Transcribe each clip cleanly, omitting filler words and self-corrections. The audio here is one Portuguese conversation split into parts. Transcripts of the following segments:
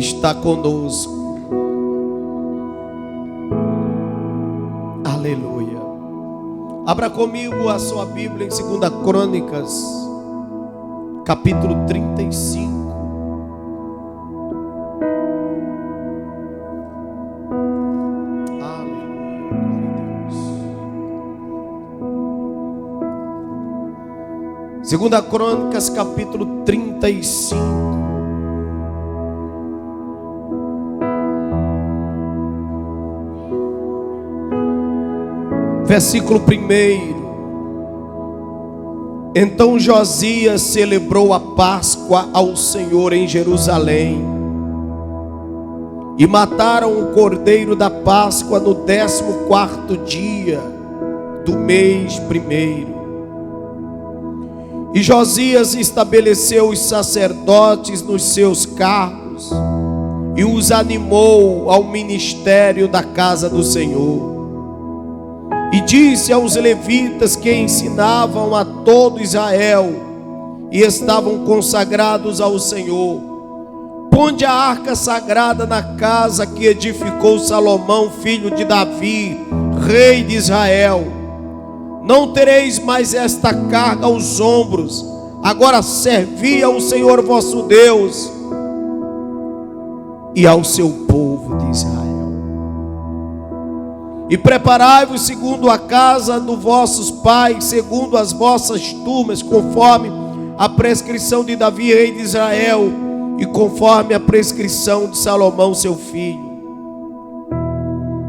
está conosco. Aleluia. Abra comigo a sua Bíblia em 2 Crônicas, capítulo 35. Segunda Crônicas, capítulo 35. Versículo 1. Então Josias celebrou a Páscoa ao Senhor em Jerusalém, e mataram o cordeiro da Páscoa no 14º dia do mês 1º. E Josias estabeleceu os sacerdotes nos seus cargos e os animou ao ministério da casa do Senhor. E disse aos levitas que ensinavam a todo Israel e estavam consagrados ao Senhor: ponde a arca sagrada na casa que edificou Salomão, filho de Davi, rei de Israel. Não tereis mais esta carga aos ombros, agora servi ao Senhor vosso Deus e ao seu povo de Israel. E preparai-vos segundo a casa dos vossos pais, segundo as vossas turmas, conforme a prescrição de Davi, rei de Israel, e conforme a prescrição de Salomão, seu filho.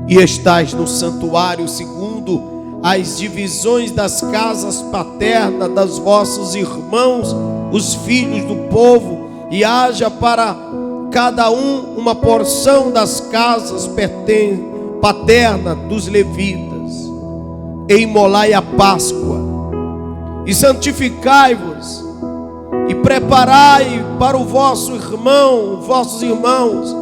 E estais no santuário segundo as divisões das casas paternas dos vossos irmãos, os filhos do povo, e haja para cada um uma porção das casas paternas dos levitas. E imolai a Páscoa, e santificai-vos, e preparai para o vosso irmão, vossos irmãos,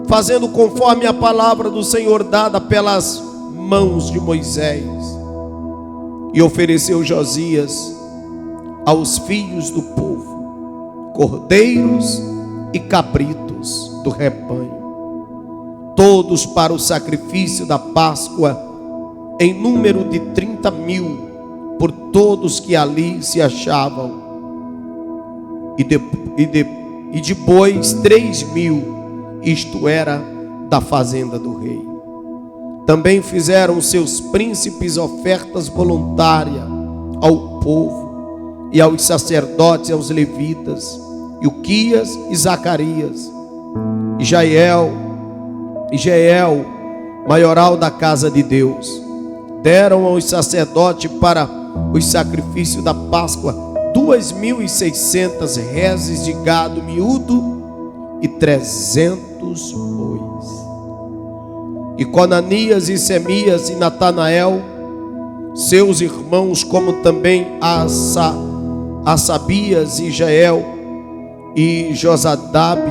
fazendo conforme a palavra do Senhor dada pelas mãos de Moisés. E ofereceu Josias aos filhos do povo cordeiros e cabritos do rebanho, todos para o sacrifício da Páscoa, em número de 30.000, por todos que ali se achavam, e de bois 3.000, isto era da fazenda do rei. Também fizeram seus príncipes ofertas voluntárias ao povo e aos sacerdotes e aos levitas, Ilquias e Zacarias, e Jeiel, maioral da casa de Deus. Deram aos sacerdotes para os sacrifícios da Páscoa 2.600 reses de gado miúdo e 300 bois. E Conanias e Semias e Natanael, seus irmãos, como também Asabias e Jeiel e Josadabe,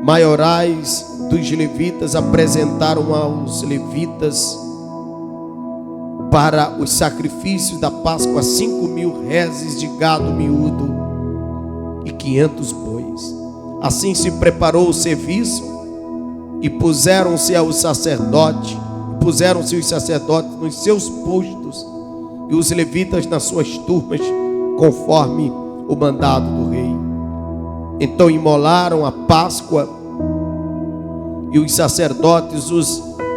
maiorais dos levitas, apresentaram aos levitas para os sacrifícios da Páscoa 5.000 reses de gado miúdo e 500 bois. Assim se preparou o serviço, e puseram-se os sacerdotes nos seus postos, e os levitas nas suas turmas, conforme o mandado do rei. Então imolaram a Páscoa, e os sacerdotes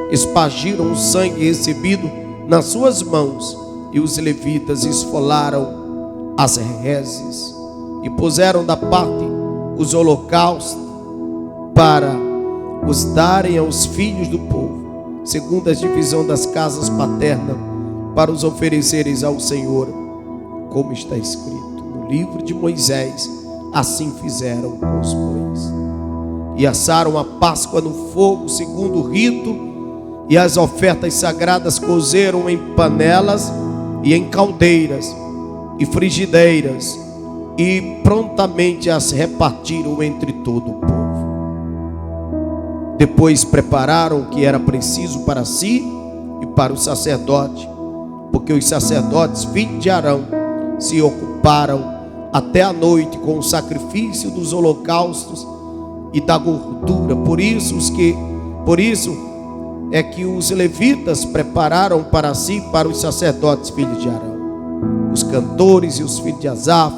espargiram o sangue recebido nas suas mãos, e os levitas esfolaram as reses, e puseram da parte os holocaustos para os darem aos filhos do povo, segundo a divisão das casas paternas, para os ofereceres ao Senhor, como está escrito no livro de Moisés. Assim fizeram com os bois. E assaram a Páscoa no fogo, segundo o rito, e as ofertas sagradas cozeram em panelas e em caldeiras e frigideiras, e prontamente as repartiram entre todo o povo. Depois prepararam o que era preciso para si e para o sacerdote, porque os sacerdotes, filhos de Arão, se ocuparam até a noite com o sacrifício dos holocaustos e da gordura. Por isso é que os levitas prepararam para si, para os sacerdotes, filhos de Arão. Os cantores e os filhos de Asaf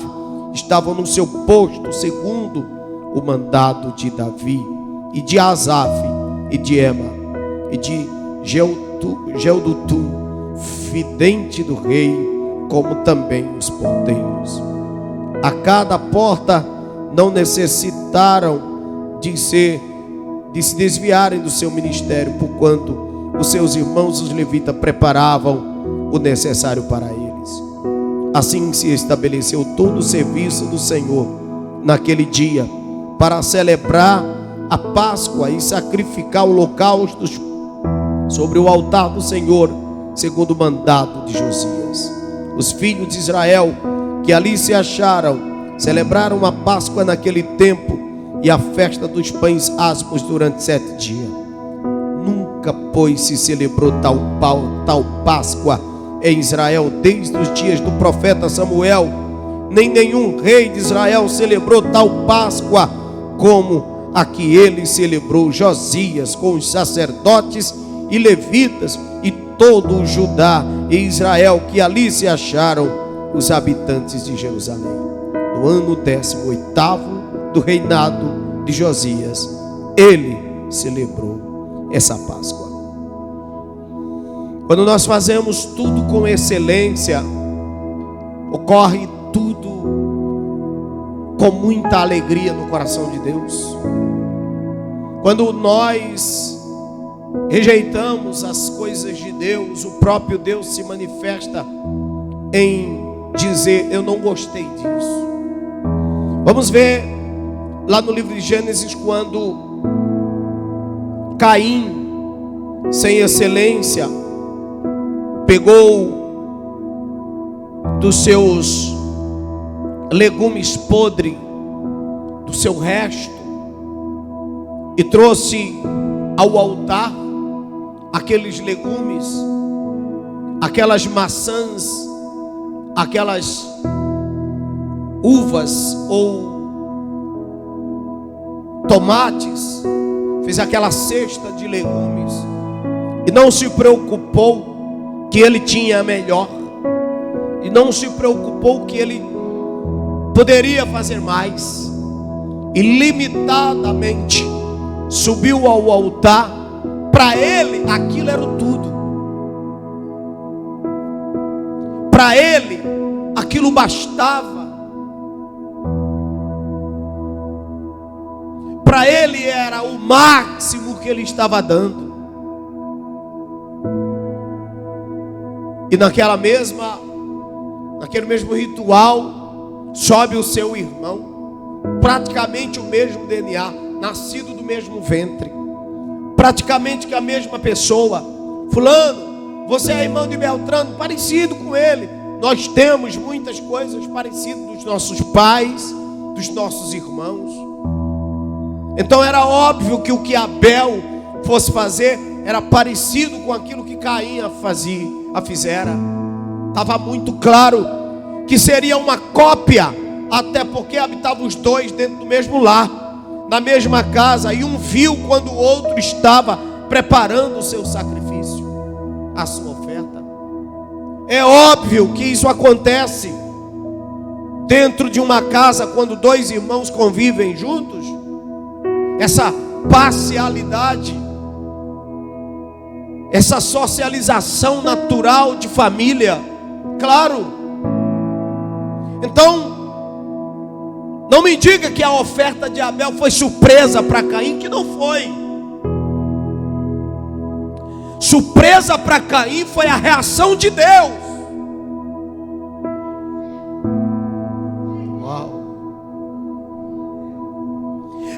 estavam no seu posto, segundo o mandado de Davi, e de Asaf, e de Ema, e de Gedutum, vidente do rei, como também os porteiros. A cada porta não necessitaram de se desviarem do seu ministério, porquanto os seus irmãos, os levitas, preparavam o necessário para eles. Assim se estabeleceu todo o serviço do Senhor naquele dia, para celebrar a Páscoa e sacrificar holocaustos sobre o altar do Senhor, segundo o mandado de Josias. Os filhos de Israel que ali se acharam celebraram a Páscoa naquele tempo e a festa dos pães asmos durante 7 dias. Nunca, pois, se celebrou tal Páscoa em Israel desde os dias do profeta Samuel, nem nenhum rei de Israel celebrou tal Páscoa como a que ele celebrou, Josias, com os sacerdotes e levitas e todo o Judá e Israel que ali se acharam, os habitantes de Jerusalém. No ano 18º do reinado de Josias, ele celebrou essa Páscoa. Quando nós fazemos tudo com excelência, ocorre tudo com muita alegria no coração de Deus. Quando nós rejeitamos as coisas de Deus, o próprio Deus se manifesta em dizer: eu não gostei disso. Vamos ver lá no livro de Gênesis, quando Caim, sem excelência, pegou dos seus legumes podres, do seu resto, e trouxe ao altar aqueles legumes, aquelas maçãs, aquelas uvas ou tomates, fez aquela cesta de legumes e não se preocupou que ele tinha a melhor, e não se preocupou que ele poderia fazer mais, e limitadamente subiu ao altar. Para ele aquilo era o tudo, para ele aquilo bastava, para ele era o máximo que ele estava dando. E naquele mesmo ritual, sobe o seu irmão, praticamente o mesmo DNA, nascido do mesmo ventre, praticamente que a mesma pessoa. Fulano, você é irmão de Beltrano, parecido com ele. Nós temos muitas coisas parecidas dos nossos pais, dos nossos irmãos. Então era óbvio que o que Abel fosse fazer era parecido com aquilo que Caim fizera. Estava muito claro que seria uma cópia, até porque habitavam os dois dentro do mesmo lar, na mesma casa, e um viu quando o outro estava preparando o seu sacrifício, a sua oferta. É óbvio que isso acontece dentro de uma casa, quando dois irmãos convivem juntos. Essa parcialidade, essa socialização natural de família, claro. Então, não me diga que a oferta de Abel foi surpresa para Caim, que não foi. Surpresa para Caim foi a reação de Deus. Uau.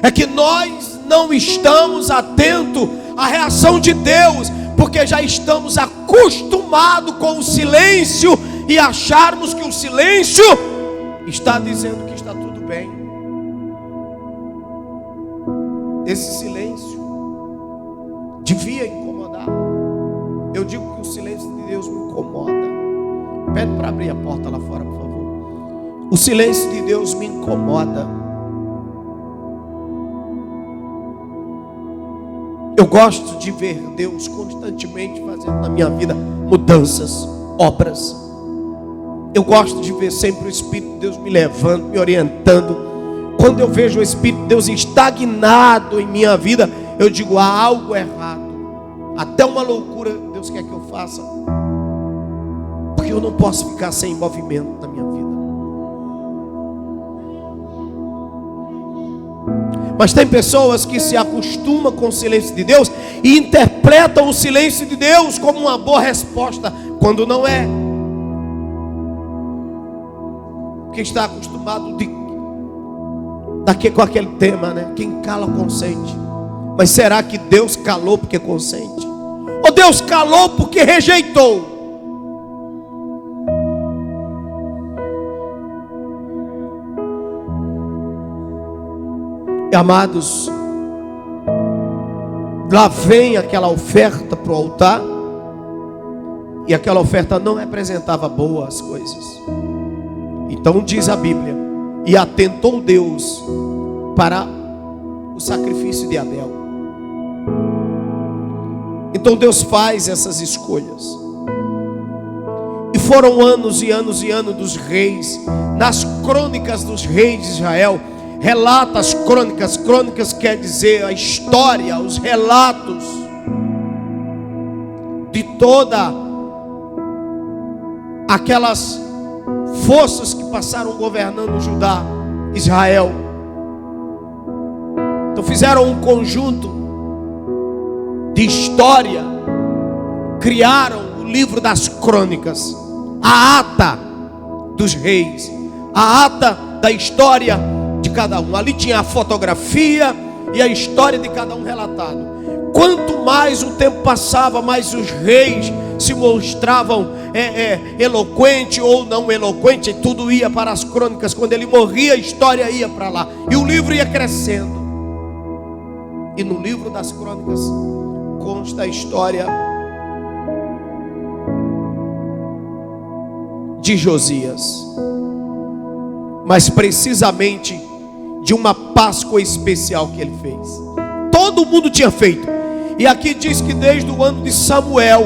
É que nós não estamos atentos à reação de Deus, porque já estamos acostumados com o silêncio e acharmos que o silêncio está dizendo que está tudo bem. Esse silêncio devia incomodar. Eu digo que o silêncio de Deus me incomoda. Pede para abrir a porta lá fora, por favor. O silêncio de Deus me incomoda. Eu gosto de ver Deus constantemente fazendo na minha vida mudanças, obras. Eu gosto de ver sempre o Espírito de Deus me levando, me orientando. Quando eu vejo o Espírito de Deus estagnado em minha vida, eu digo, há algo errado. Até uma loucura Deus quer que eu faça, porque eu não posso ficar sem movimento na minha vida. Mas tem pessoas que se acostumam com o silêncio de Deus e interpretam o silêncio de Deus como uma boa resposta, quando não é. Porque está acostumado com aquele tema, né? Quem cala consente. Mas será que Deus calou porque consente? Ou Deus calou porque rejeitou? Amados, lá vem aquela oferta para o altar, e aquela oferta não representava boas coisas. Então diz a Bíblia, e atentou Deus para o sacrifício de Abel. Então Deus faz essas escolhas. E foram anos e anos e anos dos reis. Nas crônicas dos reis de Israel, relata as crônicas. Crônicas quer dizer a história, os relatos de toda aquelas forças que passaram governando Judá, Israel. Então fizeram um conjunto de história, criaram o livro das crônicas, a ata dos reis, a ata da história de cada um. Ali tinha a fotografia e a história de cada um relatado. Quanto mais o tempo passava, mais os reis se mostravam eloquente ou não eloquente, tudo ia para as crônicas. Quando ele morria, a história ia para lá, e o livro ia crescendo. E no livro das crônicas consta a história de Josias, mas precisamente de uma Páscoa especial que ele fez. Todo mundo tinha feito, e aqui diz que desde o ano de Samuel,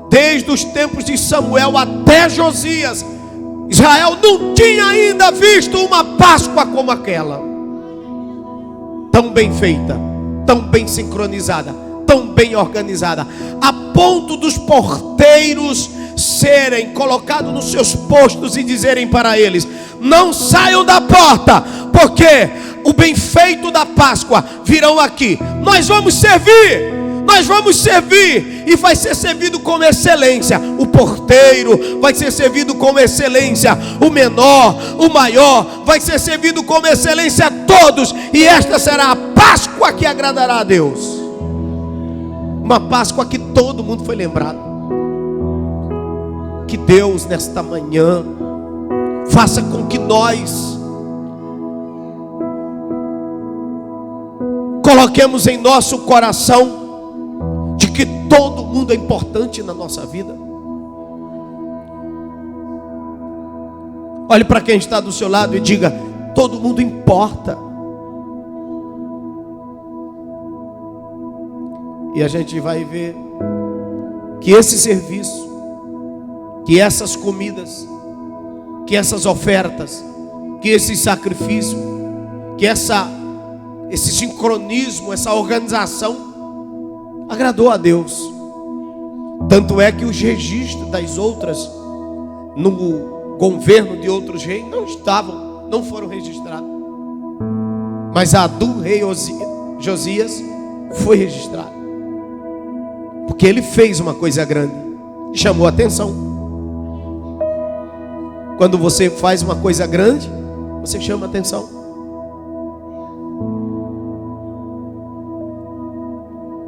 desde os tempos de Samuel até Josias, Israel não tinha ainda visto uma Páscoa como aquela, tão bem feita, tão bem sincronizada, tão bem organizada, a ponto dos porteiros serem colocados nos seus postos e dizerem para eles: não saiam da porta, porque o bem feito da Páscoa virão aqui. Nós vamos servir, e vai ser servido com excelência. O porteiro vai ser servido com excelência, o menor, o maior, vai ser servido com excelência a todos. E esta será a Páscoa que agradará a Deus. Uma Páscoa que todo mundo foi lembrado. Que Deus nesta manhã faça com que nós coloquemos em nosso coração de que todo mundo é importante na nossa vida. Olhe para quem está do seu lado e diga: todo mundo importa. E a gente vai ver que esse serviço, que essas comidas, que essas ofertas, que esse sacrifício, que esse sincronismo, essa organização agradou a Deus. Tanto é que os registros das outras, no governo de outros reis, não foram registrados. Mas a do rei Josias foi registrada, porque ele fez uma coisa grande, chamou a atenção. Quando você faz uma coisa grande, você chama a atenção.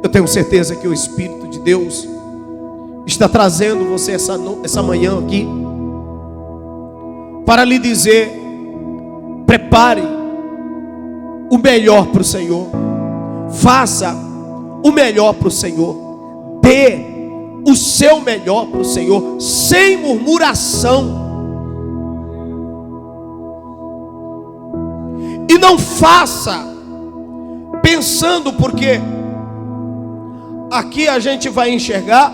Eu tenho certeza que o Espírito de Deus está trazendo você essa manhã aqui para lhe dizer: prepare o melhor para o Senhor, faça o melhor para o Senhor, dê o seu melhor para o Senhor, sem murmuração. E não faça pensando, porque aqui a gente vai enxergar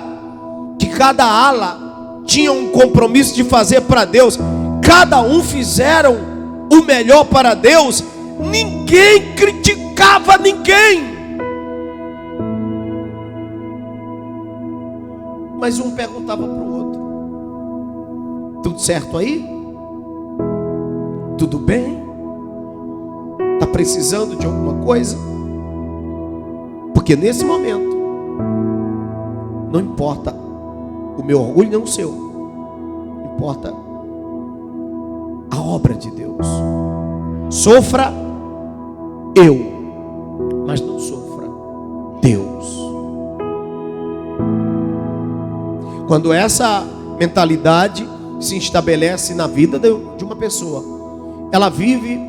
que cada ala tinha um compromisso de fazer para Deus. Cada um fizeram o melhor para Deus. Ninguém criticava ninguém. Mas um perguntava para o outro: tudo certo aí? Tudo bem? Está precisando de alguma coisa? Porque nesse momento, não importa o meu orgulho, não o seu, importa a obra de Deus. Sofra eu, mas não sofra Deus. Quando essa mentalidade se estabelece na vida de uma pessoa, ela vive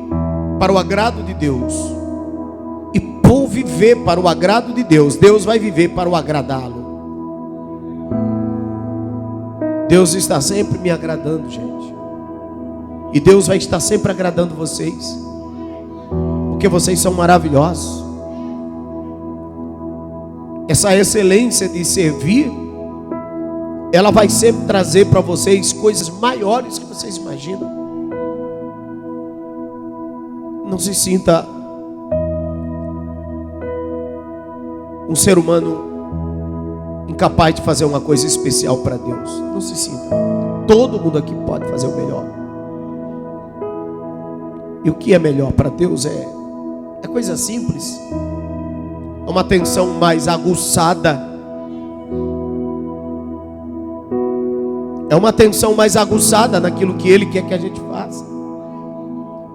para o agrado de Deus. E por viver para o agrado de Deus, Deus vai viver para o agradá-lo. Deus está sempre me agradando, gente. E Deus vai estar sempre agradando vocês, porque vocês são maravilhosos. Essa excelência de servir, ela vai sempre trazer para vocês coisas maiores que vocês imaginam. Não se sinta um ser humano incapaz de fazer uma coisa especial para Deus. Não se sinta. Todo mundo aqui pode fazer o melhor. E o que é melhor para Deus é coisa simples. É uma atenção mais aguçada. É uma atenção mais aguçada naquilo que Ele quer que a gente faça.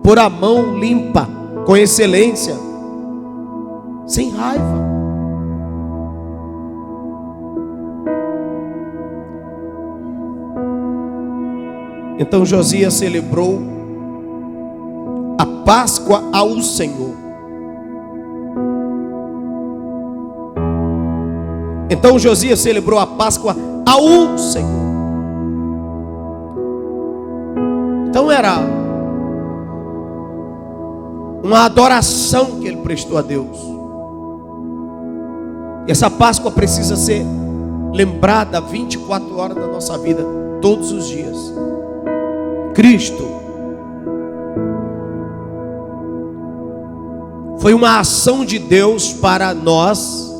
Pôr a mão limpa, com excelência, sem raiva. Então Josias celebrou a Páscoa ao Senhor. Então Josias celebrou a Páscoa ao Senhor. Então era uma adoração que ele prestou a Deus. E essa Páscoa precisa ser lembrada 24 horas da nossa vida, todos os dias. Cristo foi uma ação de Deus para nós,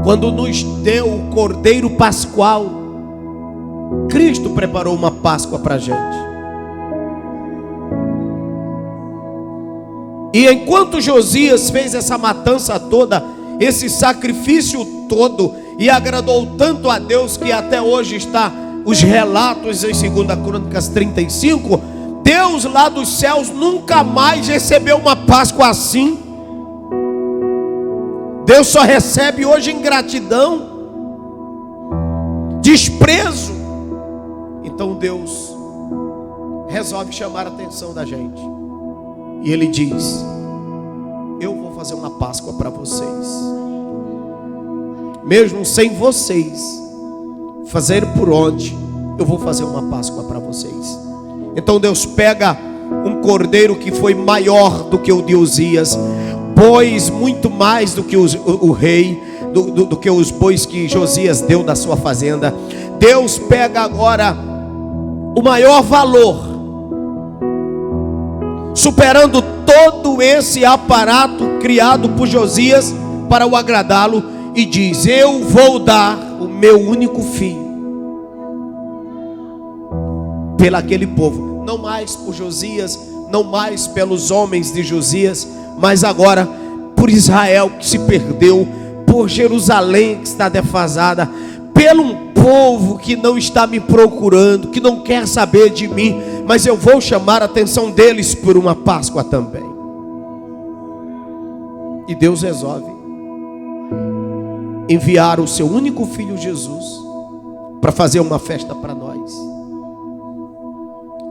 quando nos deu o Cordeiro Pascual. Cristo preparou uma Páscoa para a gente. E enquanto Josias fez essa matança toda, esse sacrifício todo, e agradou tanto a Deus, que até hoje está os relatos em 2 Crônicas 35, Deus lá dos céus nunca mais recebeu uma Páscoa assim. Deus só recebe hoje ingratidão, desprezo. Então Deus resolve chamar a atenção da gente. E Ele diz: eu vou fazer uma Páscoa para vocês. Mesmo sem vocês fazer por onde, eu vou fazer uma Páscoa para vocês. Então Deus pega um cordeiro que foi maior do que o de Uzias, bois muito mais do que o rei, do que os bois que Josias deu da sua fazenda. Deus pega agora o maior valor, superando todo esse aparato criado por Josias para o agradá-lo, e diz: eu vou dar o meu único filho pelo aquele povo, não mais por Josias, não mais pelos homens de Josias, mas agora por Israel que se perdeu, por Jerusalém que está defasada, pelo um povo que não está me procurando, que não quer saber de mim, mas eu vou chamar a atenção deles por uma Páscoa também. E Deus resolve enviar o seu único filho Jesus para fazer uma festa para nós,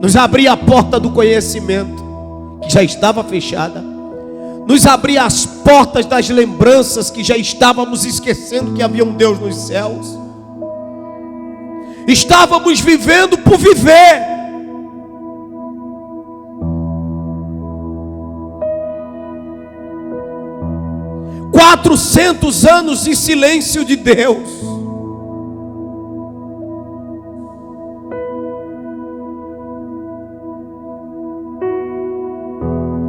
nos abrir a porta do conhecimento que já estava fechada, nos abrir as portas das lembranças que já estávamos esquecendo que havia um Deus nos céus. Estávamos vivendo por viver. 400 anos de silêncio de Deus.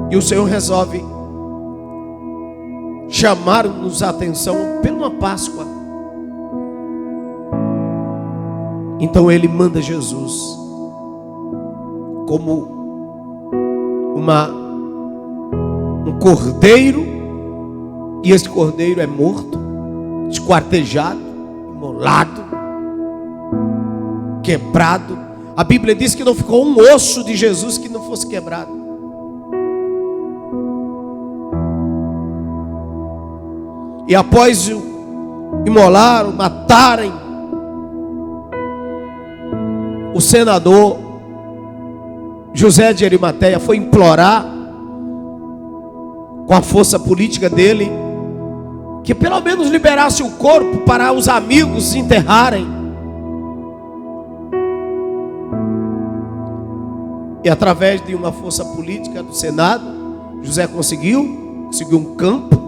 E o Senhor resolve chamar-nos a atenção por uma Páscoa. Então Ele manda Jesus como um cordeiro, e esse cordeiro é morto, esquartejado, imolado, quebrado. A Bíblia diz que não ficou um osso de Jesus que não fosse quebrado. E após o imolar, o matarem, o senador José de Arimateia foi implorar com a força política dele que pelo menos liberasse o corpo para os amigos enterrarem. E através de uma força política do Senado, José conseguiu um campo,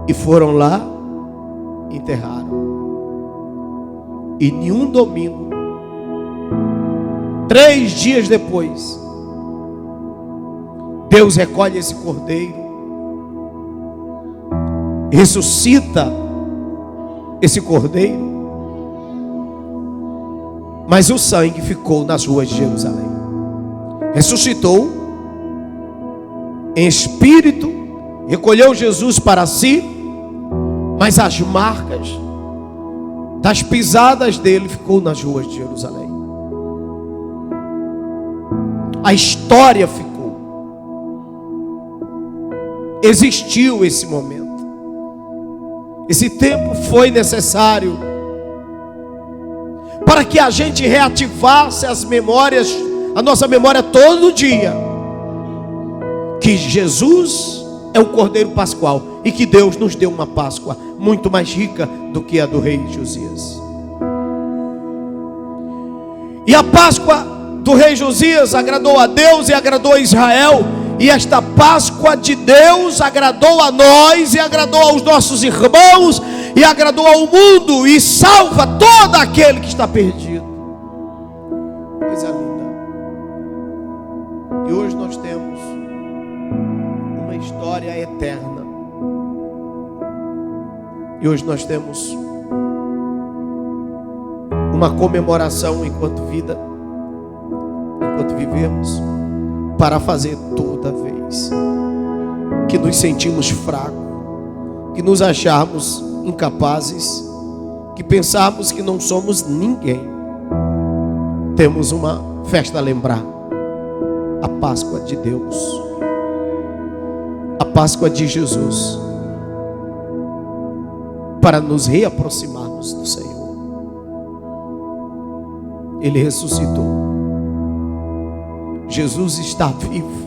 e foram lá, enterraram. E em um domingo, 3 dias depois, Deus recolhe esse cordeiro, ressuscita esse cordeiro, mas o sangue ficou nas ruas de Jerusalém. Ressuscitou em espírito, recolheu Jesus para si, mas as marcas das pisadas dele ficou nas ruas de Jerusalém. A história ficou. Existiu esse momento. Esse tempo foi necessário para que a gente reativasse as memórias, a nossa memória todo dia, que Jesus é o Cordeiro Pascual e que Deus nos deu uma Páscoa muito mais rica do que a do rei Josias. E a Páscoa do rei Josias agradou a Deus e agradou a Israel, e esta Páscoa de Deus agradou a nós e agradou aos nossos irmãos e agradou ao mundo e salva todo aquele que está perdido. Coisa linda. E hoje nós temos uma história eterna. E hoje nós temos uma comemoração enquanto vida, enquanto vivemos, para fazer toda vez que nos sentimos fracos, que nos acharmos incapazes, que pensarmos que não somos ninguém, temos uma festa a lembrar: a Páscoa de Deus, a Páscoa de Jesus, para nos reaproximarmos do Senhor. Ele ressuscitou. Jesus está vivo.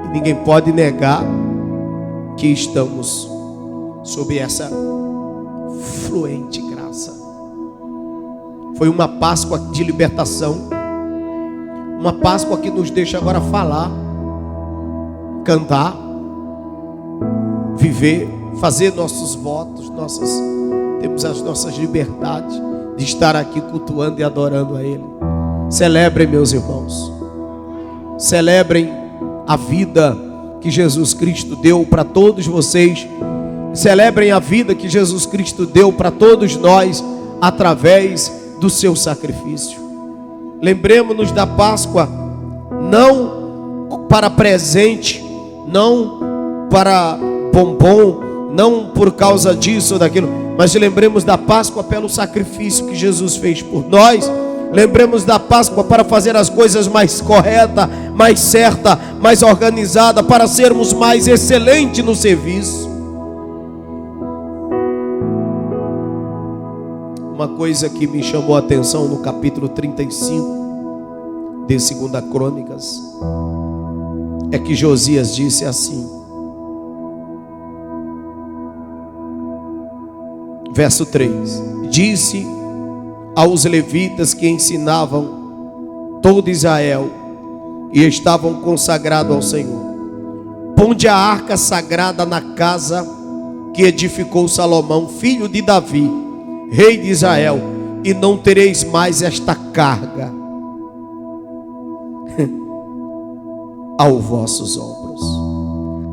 E ninguém pode negar que estamos sob essa fluente graça. Foi uma Páscoa de libertação, uma Páscoa que nos deixa agora falar, cantar, viver, fazer nossos votos, temos as nossas liberdades de estar aqui cultuando e adorando a Ele. Celebrem, meus irmãos, celebrem a vida que Jesus Cristo deu para todos vocês, celebrem a vida que Jesus Cristo deu para todos nós através do seu sacrifício. Lembremos-nos da Páscoa não para presente, não para bombom, não por causa disso ou daquilo, mas lembremos da Páscoa pelo sacrifício que Jesus fez por nós. Lembremos da Páscoa para fazer as coisas mais corretas, mais certas, mais organizadas, para sermos mais excelentes no serviço. Uma coisa que me chamou a atenção no capítulo 35 de 2 Crônicas é que Josias disse assim, verso 3: disse aos levitas que ensinavam todo Israel e estavam consagrados ao Senhor: ponde a arca sagrada na casa que edificou Salomão, filho de Davi, rei de Israel, e não tereis mais esta carga aos vossos ombros.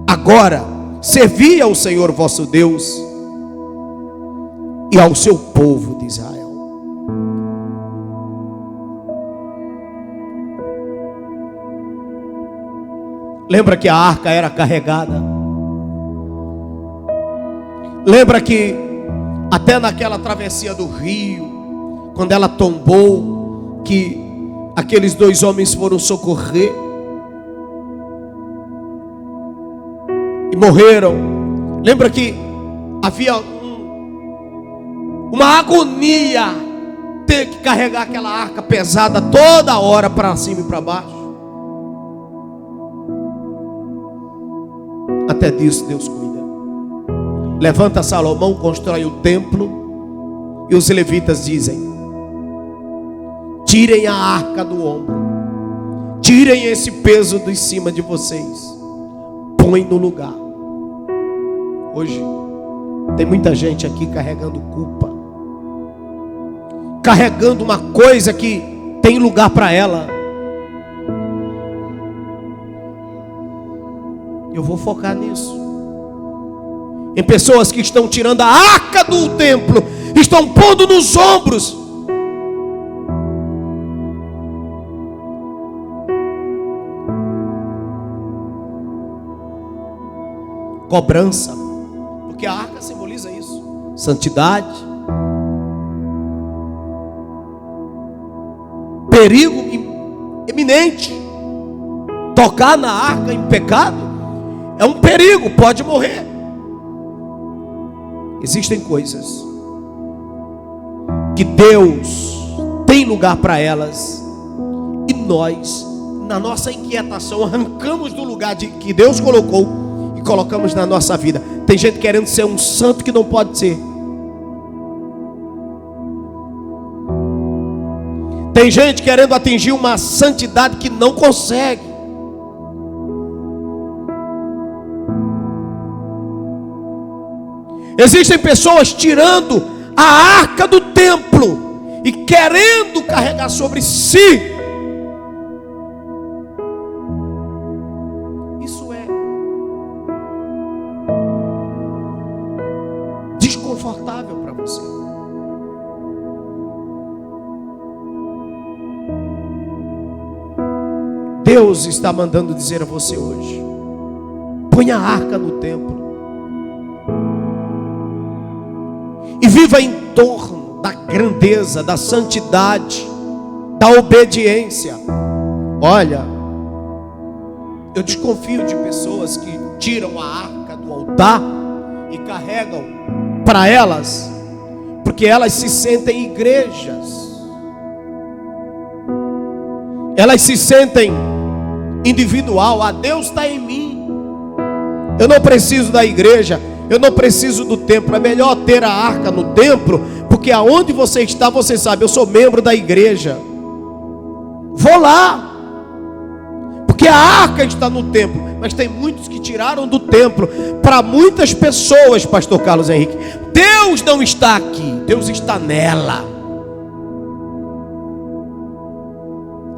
Agora, servi ao Senhor vosso Deus e ao seu povo de Israel. Lembra que a arca era carregada? Lembra que até naquela travessia do rio, quando ela tombou, que aqueles dois homens foram socorrer e morreram? Lembra que havia uma agonia ter que carregar aquela arca pesada toda hora para cima e para baixo? Até disso Deus cuida. Levanta Salomão, constrói o templo, e os levitas dizem: tirem a arca do ombro, tirem esse peso de cima de vocês, põe no lugar. Hoje tem muita gente aqui carregando culpa, carregando uma coisa que tem lugar para ela. Eu vou focar nisso. Em pessoas que estão tirando a arca do templo, estão pondo nos ombros. Cobrança, porque a arca simboliza isso: santidade, perigo iminente. Tocar na arca em pecado é um perigo, pode morrer. Existem coisas que Deus tem lugar para elas, e nós, na nossa inquietação, arrancamos do lugar que Deus colocou e colocamos na nossa vida. Tem gente querendo ser um santo que não pode ser. Tem gente querendo atingir uma santidade que não consegue. Existem pessoas tirando a arca do templo e querendo carregar sobre si. Isso é desconfortável para você. Deus está mandando dizer a você hoje: põe a arca no templo e viva em torno da grandeza, da santidade, da obediência. Olha, eu desconfio de pessoas que tiram a arca do altar e carregam para elas, porque elas se sentem igrejas, elas se sentem individual. Ah, Deus está em mim, eu não preciso da igreja, eu não preciso do templo. É melhor ter a arca no templo, porque aonde você está, você sabe: eu sou membro da igreja, vou lá, porque a arca está no templo. Mas tem muitos que tiraram do templo. Para muitas pessoas, pastor Carlos Henrique, Deus não está aqui, Deus está nela.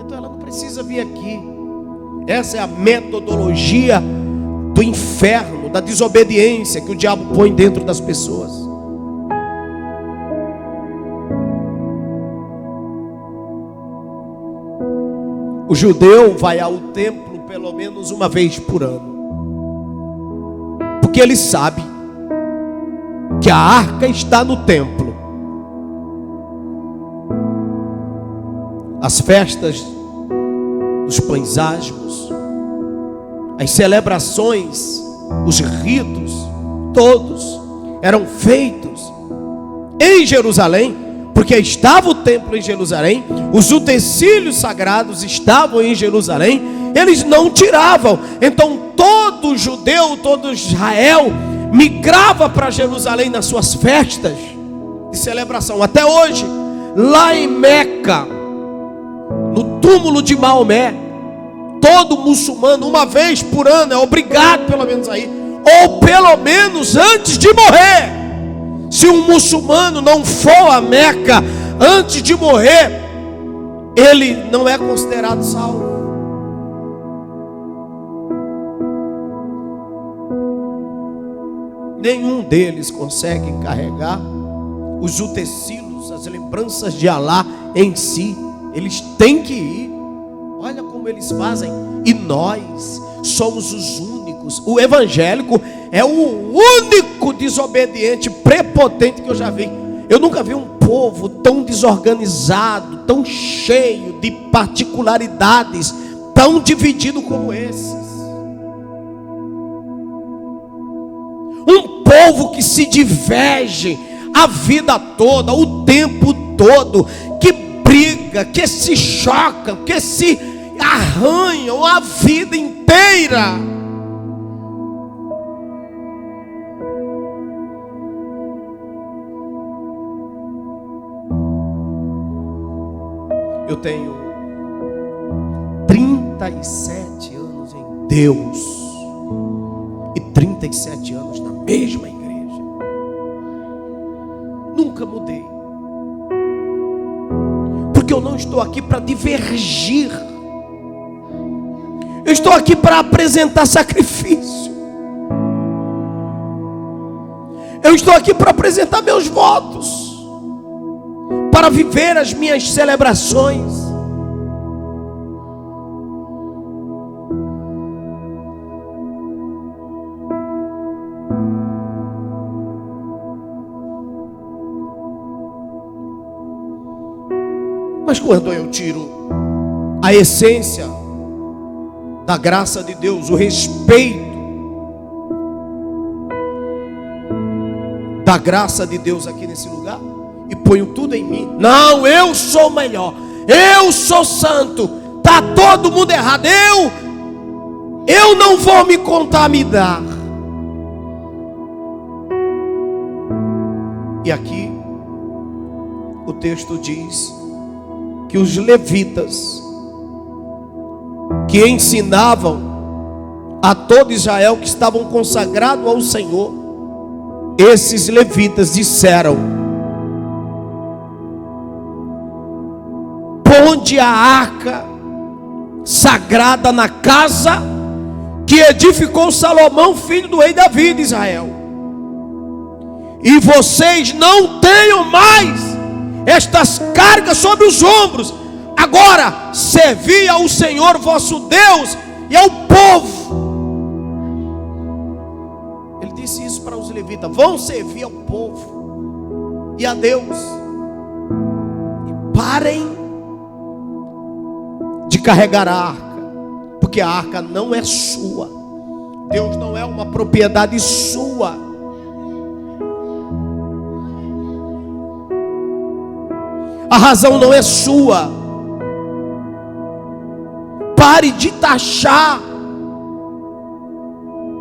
Então ela não precisa vir aqui. Essa é a metodologia do inferno, da desobediência que o diabo põe dentro das pessoas. O judeu vai ao templo pelo menos uma vez por ano, porque ele sabe que a arca está no templo. As festas dos pães asmos, as celebrações, os ritos, todos eram feitos em Jerusalém, porque estava o templo em Jerusalém, os utensílios sagrados estavam em Jerusalém, eles não tiravam. Então todo judeu, todo Israel migrava para Jerusalém nas suas festas de celebração. Até hoje, lá em Meca, no túmulo de Maomé, todo muçulmano, uma vez por ano, é obrigado pelo menos aí, ou pelo menos antes de morrer. Se um muçulmano não for a Meca antes de morrer, ele não é considerado salvo. Nenhum deles consegue carregar os utensílios, as lembranças de Alá em si. Eles têm que ir. Olha como eles fazem. E nós somos os únicos. O evangélico é o único desobediente, prepotente que eu já vi. Eu nunca vi um povo tão desorganizado, tão cheio de particularidades, tão dividido como esses. Um povo que se diverge a vida toda, o tempo todo, que briga, que se choca, que se arranham a vida inteira. Eu tenho 37 anos em Deus e 37 anos na mesma igreja. Nunca mudei, porque eu não estou aqui para divergir. Eu estou aqui para apresentar sacrifício. Eu estou aqui para apresentar meus votos, para viver as minhas celebrações. Mas quando eu tiro a essência da graça de Deus, o respeito da graça de Deus aqui nesse lugar, e ponho tudo em mim, não, eu sou melhor, eu sou santo, está todo mundo errado, eu não vou me contaminar. E aqui o texto diz que os levitas, que ensinavam a todo Israel que estavam consagrados ao Senhor, esses levitas disseram: ponde a arca sagrada na casa que edificou Salomão, filho do rei Davi de Israel, e vocês não tenham mais estas cargas sobre os ombros. Agora servi ao Senhor vosso Deus e ao povo. Ele disse isso para os levitas: vão servir ao povo e a Deus, e parem de carregar a arca, porque a arca não é sua. Deus não é uma propriedade sua. A razão não é sua. Pare de taxar.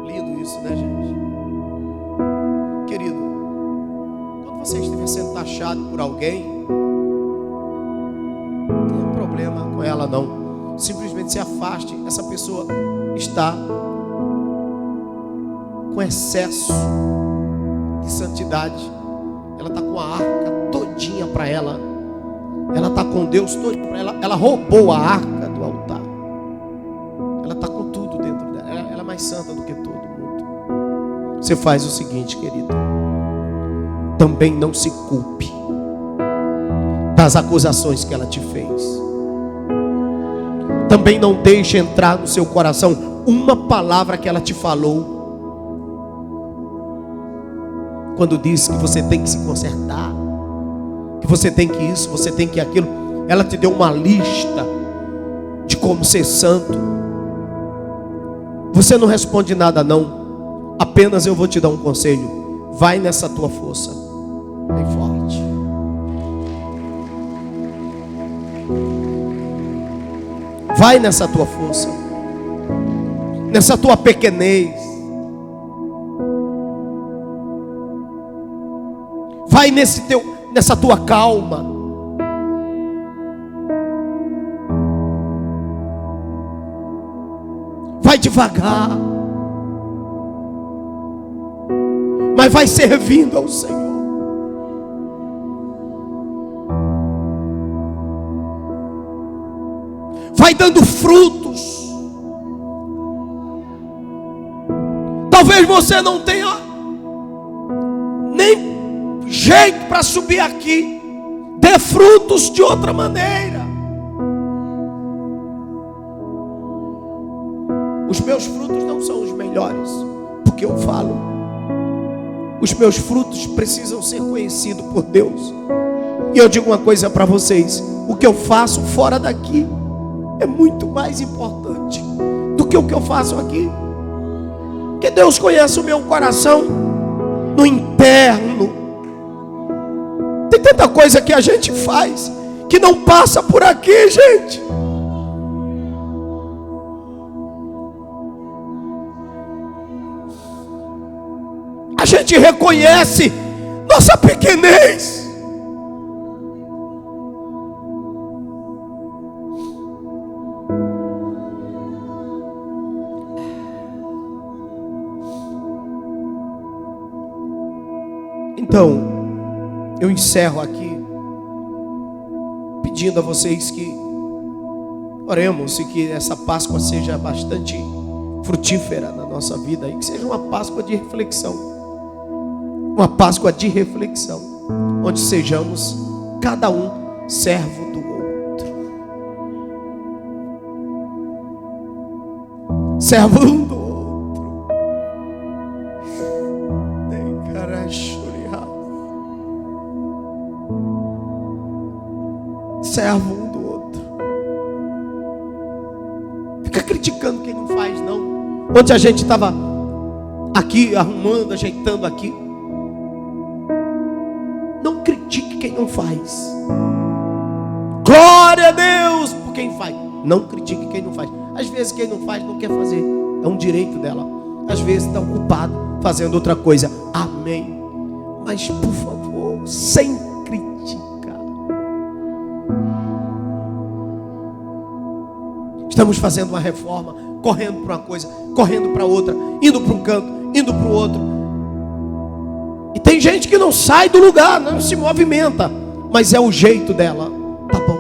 Lindo isso, né, gente? Querido, quando você estiver sendo taxado por alguém, não tem problema com ela não. Simplesmente se afaste. Essa pessoa está com excesso de santidade. Ela está com a arca todinha para ela. Ela está com Deus todo para ela. Ela roubou a arca do altar. Ela está com tudo dentro dela. Ela é mais santa do que todo mundo. Você faz o seguinte, querido: também não se culpe das acusações que ela te fez. Também não deixe entrar no seu coração uma palavra que ela te falou, quando disse que você tem que se consertar, que você tem que isso, você tem que aquilo. Ela te deu uma lista de como ser santo. Você não responde nada não. Apenas eu vou te dar um conselho: vai nessa tua força, bem forte. Vai nessa tua força, nessa tua pequenez. Vai nessa tua calma. vai devagar, mas vai servindo ao Senhor. Vai dando frutos. Talvez você não tenha nem jeito para subir aqui. Dê frutos de outra maneira. Os meus frutos não são os melhores, porque eu falo. Os meus frutos precisam ser conhecidos por Deus. E eu digo uma coisa para vocês: o que eu faço fora daqui é muito mais importante do que o que eu faço aqui. Porque Deus conhece o meu coração no interno. Tem tanta coisa que a gente faz que não passa por aqui, gente. A gente reconhece nossa pequenez. Então, eu encerro aqui pedindo a vocês que oremos e que essa Páscoa seja bastante frutífera na nossa vida e que seja uma Páscoa de reflexão. Uma Páscoa de reflexão, onde sejamos cada um servo do outro. Servo um do outro. Servo um do outro. Fica criticando quem não faz, não. Ontem a gente estava aqui arrumando, ajeitando aqui. Não critique quem não faz. Glória a Deus por quem faz. Não critique quem não faz. Às vezes quem não faz não quer fazer. É um direito dela. Às vezes está ocupado fazendo outra coisa. Amém. Mas por favor, sem crítica. Estamos fazendo uma reforma, correndo para uma coisa, correndo para outra, indo para um canto, indo para o outro. E tem gente que não sai do lugar, não se movimenta, mas é o jeito dela. Tá bom.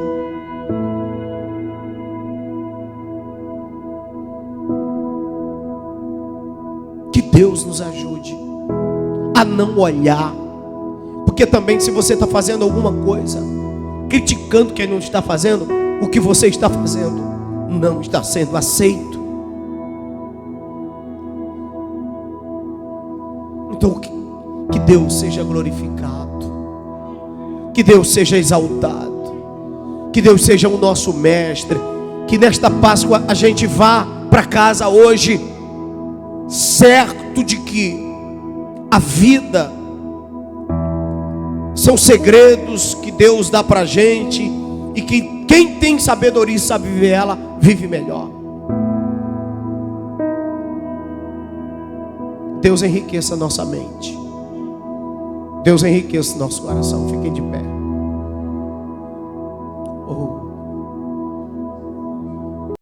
Que Deus nos ajude a não olhar. Porque também, se você está fazendo alguma coisa, criticando quem não está fazendo, o que você está fazendo não está sendo aceito. Então que Deus seja glorificado, que Deus seja exaltado, que Deus seja o nosso mestre, que nesta Páscoa a gente vá para casa hoje certo de que a vida são segredos que Deus dá para a gente e que quem tem sabedoria e sabe viver ela, vive melhor. Deus enriqueça a nossa mente. Deus enriqueça nosso coração. Fiquem de pé.